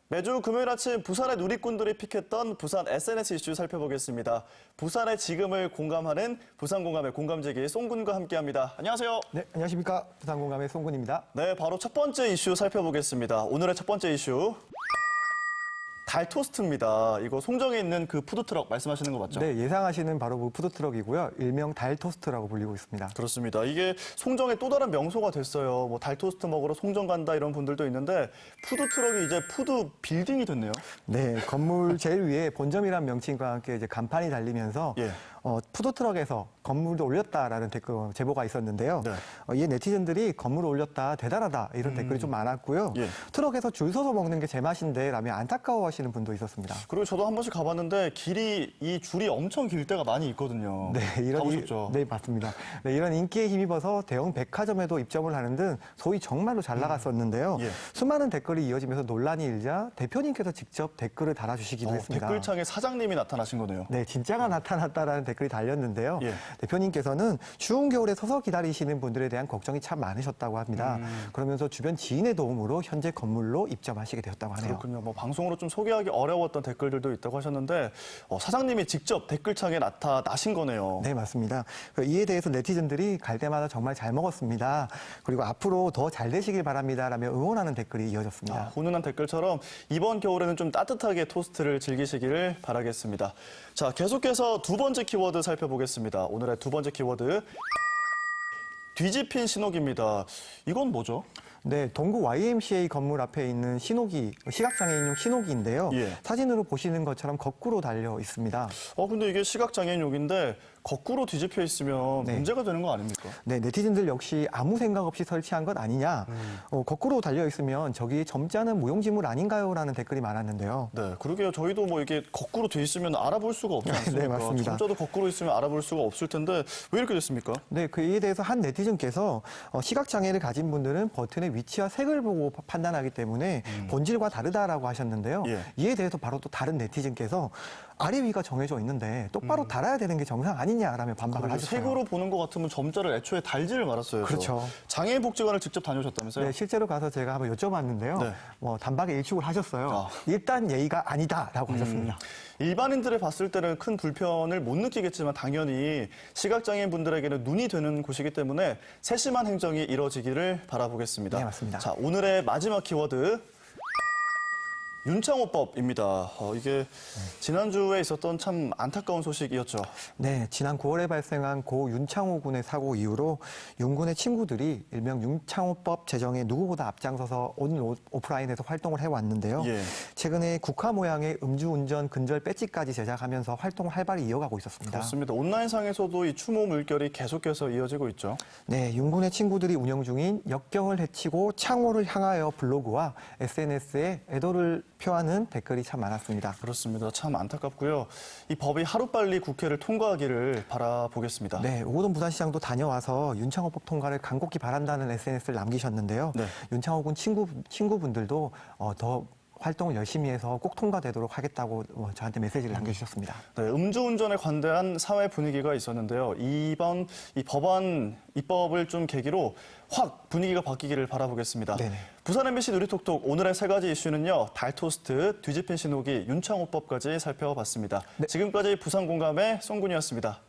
매주 금요일 아침 부산의 누리꾼들이 픽했던 부산 SNS 이슈 살펴보겠습니다. 부산의 지금을 공감하는 부산공감의 공감제기 송군과 함께합니다. 안녕하세요. 네, 안녕하십니까. 부산공감의 송군입니다. 네, 바로 첫 번째 이슈 살펴보겠습니다. 오늘의 첫 번째 이슈. 달 토스트입니다. 이거 송정에 있는 그 푸드트럭 말씀하시는 거 맞죠? 네, 예상하시는 바로 그 푸드트럭이고요. 일명 달 토스트라고 불리고 있습니다. 그렇습니다. 이게 송정의 또 다른 명소가 됐어요. 뭐 달 토스트 먹으러 송정 간다 이런 분들도 있는데 푸드트럭이 이제 푸드 빌딩이 됐네요. 네, 건물 제일 위에 본점이란 명칭과 함께 이제 간판이 달리면서 예. 푸드트럭에서 건물도 올렸다라는 댓글 제보가 있었는데요. 네. 이에 네티즌들이 건물을 올렸다 대단하다 이런 댓글이 좀 많았고요. 예. 트럭에서 줄 서서 먹는 게 제맛인데 라며 안타까워하시는 분도 있었습니다. 그리고 저도 한 번씩 가봤는데 이 줄이 엄청 길 때가 많이 있거든요. 네, 가보셨죠? 네, 맞습니다. 네, 이런 인기에 힘입어서 대형 백화점에도 입점을 하는 등 소위 정말로 잘 나갔었는데요. 예. 수많은 댓글이 이어지면서 논란이 일자 대표님께서 직접 댓글을 달아주시기도 했습니다. 댓글창에 사장님이 나타나신 거네요. 네, 진짜가 나타났다라는 댓글이 달렸는데요. 예. 대표님께서는 추운 겨울에 서서 기다리시는 분들에 대한 걱정이 참 많으셨다고 합니다. 그러면서 주변 지인의 도움으로 현재 건물로 입점하시게 되었다고 하네요. 그렇군요. 뭐 방송으로 좀 소개하기 어려웠던 댓글들도 있다고 하셨는데 사장님이 직접 댓글창에 나타나신 거네요. 네, 맞습니다. 이에 대해서 네티즌들이 갈 때마다 정말 잘 먹었습니다. 그리고 앞으로 더 잘 되시길 바랍니다. 라며 응원하는 댓글이 이어졌습니다. 훈훈한 댓글처럼 이번 겨울에는 좀 따뜻하게 토스트를 즐기시기를 바라겠습니다. 자, 계속해서 두 번째 키워드 살펴보겠습니다. 오늘의 두 번째 키워드. 뒤집힌 신호기입니다. 이건 뭐죠? 네, 동구 YMCA 건물 앞에 있는 신호기, 시각장애인용 신호기인데요. 예. 사진으로 보시는 것처럼 거꾸로 달려 있습니다. 근데 이게 시각장애인용인데 거꾸로 뒤집혀 있으면 네. 문제가 되는 거 아닙니까? 네, 네티즌들 역시 아무 생각 없이 설치한 것 아니냐. 거꾸로 달려 있으면 저기 점자는 무용지물 아닌가요? 라는 댓글이 많았는데요. 네, 그러게요. 저희도 뭐 이게 거꾸로 돼 있으면 알아볼 수가 없지 않습니까? 네, 맞습니다. 점자도 거꾸로 있으면 알아볼 수가 없을 텐데 왜 이렇게 됐습니까? 네, 그에 대해서 한 네티즌께서 시각장애를 가진 분들은 버튼의 위치와 색을 보고 판단하기 때문에 본질과 다르다라고 하셨는데요. 예. 이에 대해서 바로 또 다른 네티즌께서 아래 위가 정해져 있는데 똑바로 달아야 되는 게 정상 아니냐라며 반박을 하셨어요. 색으로 보는 것 같으면 점자를 애초에 달지를 말았어요. 그렇죠. 장애인복지관을 직접 다녀오셨다면서요? 네, 실제로 가서 제가 한번 여쭤봤는데요. 네. 단박에 일축을 하셨어요. 일단 예의가 아니다라고 하셨습니다. 일반인들이 봤을 때는 큰 불편을 못 느끼겠지만 당연히 시각장애인 분들에게는 눈이 되는 곳이기 때문에 세심한 행정이 이뤄지기를 바라보겠습니다. 네, 맞습니다. 자, 오늘의 마지막 키워드. 윤창호법입니다. 이게 지난주에 있었던 참 안타까운 소식이었죠. 네, 지난 9월에 발생한 고 윤창호 군의 사고 이후로 윤 군의 친구들이 일명 윤창호법 제정에 누구보다 앞장서서 온 오프라인에서 활동을 해왔는데요. 예. 최근에 국화 모양의 음주운전 근절 배지까지 제작하면서 활동을 활발히 이어가고 있었습니다. 그렇습니다. 온라인상에서도 이 추모 물결이 계속해서 이어지고 있죠. 네, 윤 군의 친구들이 운영 중인 역경을 헤치고 창호를 향하여 블로그와 SNS에 애도를 표하는 댓글이 참 많았습니다. 그렇습니다. 참 안타깝고요. 이 법이 하루빨리 국회를 통과하기를 바라보겠습니다. 네, 오고돈 부산시장도 다녀와서 윤창호법 통과를 간곡히 바란다는 SNS를 남기셨는데요. 네. 윤창호 군 친구분들도 더 활동을 열심히 해서 꼭 통과되도록 하겠다고 저한테 메시지를 남겨주셨습니다. 네, 음주운전에 관대한 사회 분위기가 있었는데요. 이번 이 법안 입법을 좀 계기로 확 분위기가 바뀌기를 바라보겠습니다. 네네. 부산 MBC 누리톡톡 오늘의 세 가지 이슈는요. 달토스트, 뒤집힌 신호기, 윤창호법까지 살펴봤습니다. 네. 지금까지 부산공감의 송군이었습니다.